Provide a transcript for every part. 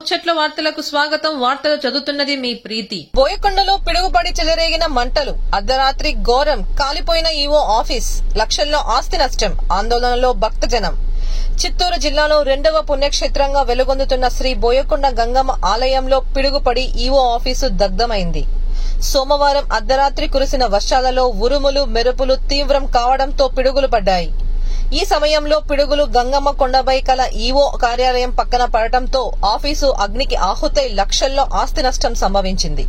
చెట్ల వార్తలకు స్వాగతం. వార్తలు చదువుతున్నది మీ ప్రీతి. బోయకొండలో పిడుగుపడి చెలరేగిన మంటలు. అర్ధరాత్రి ఘోరం. కాలిపోయిన ఈవో ఆఫీస్. లక్షల్లో ఆస్తి నష్టం. ఆందోళనలో భక్తజనం. చిత్తూరు జిల్లాలో 2వ పుణ్యక్షేత్రంగా వెలుగొందుతున్న శ్రీ బోయకొండ గంగమ్మ ఆలయంలో పిడుగుపడి ఈవో ఆఫీసు దగ్ధమైంది. సోమవారం అర్ధరాత్రి కురిసిన వర్షాలలో ఉరుములు మెరుపులు తీవ్రం కావడంతో పిడుగులు పడ్డాయి. ఈ సమయంలో పిడుగులు గంగమ్మ కొండపై కల ఈవో కార్యాలయం పక్కన పడటంతో ఆఫీసు అగ్నికి ఆహుతై లక్షల్లో ఆస్తి నష్టం సంభవించింది.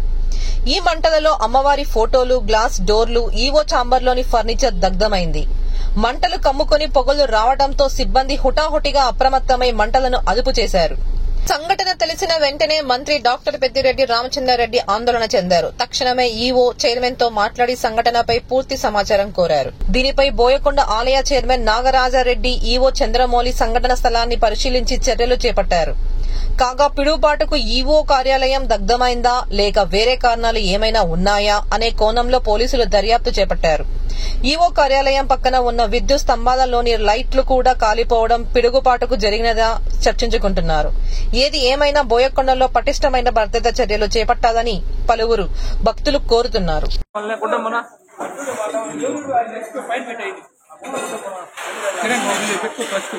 ఈ మంటలలో అమ్మవారి ఫోటోలు, గ్లాస్ డోర్లు, ఈవో ఛాంబర్లోని ఫర్నిచర్ దగ్ధమైంది. మంటలు కమ్ముకొని పొగలు రావడంతో సిబ్బంది హుటాహుటిగా అప్రమత్తమై మంటలను అదుపు చేశారు. సంఘటన తెలిసిన వెంటనే మంత్రి డాక్టర్ పెద్దిరెడ్డి రామచంద్రారెడ్డి ఆందోళన చెందారు. తక్షణమే ఈవో చైర్మన్ తో మాట్లాడి సంఘటనపై పూర్తి సమాచారం కోరారు. దీనిపై బోయకొండ ఆలయ చైర్మన్ నాగరాజారెడ్డి, ఈవో చంద్రమౌళి సంఘటన స్థలాన్ని పరిశీలించి చర్యలు చేపట్టారు. కాగా పిడుగుపాటుకు ఈవో కార్యాలయం దగ్ధమైందా లేక వేరే కారణాలు ఏమైనా ఉన్నాయా అనే కోణంలో పోలీసులు దర్యాప్తు చేపట్టారు. ఈవో కార్యాలయం పక్కన ఉన్న విద్యుత్ స్తంభాలలోని లైట్లు కూడా కాలిపోవడం పిడుగుపాటుకు జరిగినదా చర్చించుకుంటున్నారు. ఏది ఏమైనా బోయకొండలో పటిష్టమైన భద్రతా చర్యలు చేపట్టాలని పలువురు భక్తులు కోరుతున్నారు. ఇది ఉండొచ్చు.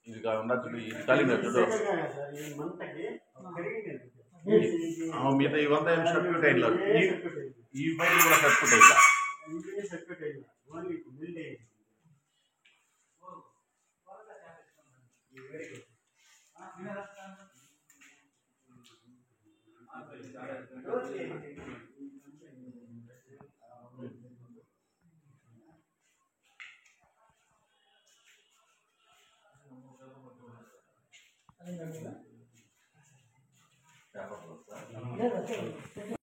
ఇది కలిగినట్టు మీద ఇవంతా ఏం సర్క్యూట్ అయ్యలేదు. ఈ బయట కూడా సర్క్యూట్ అయ్యా.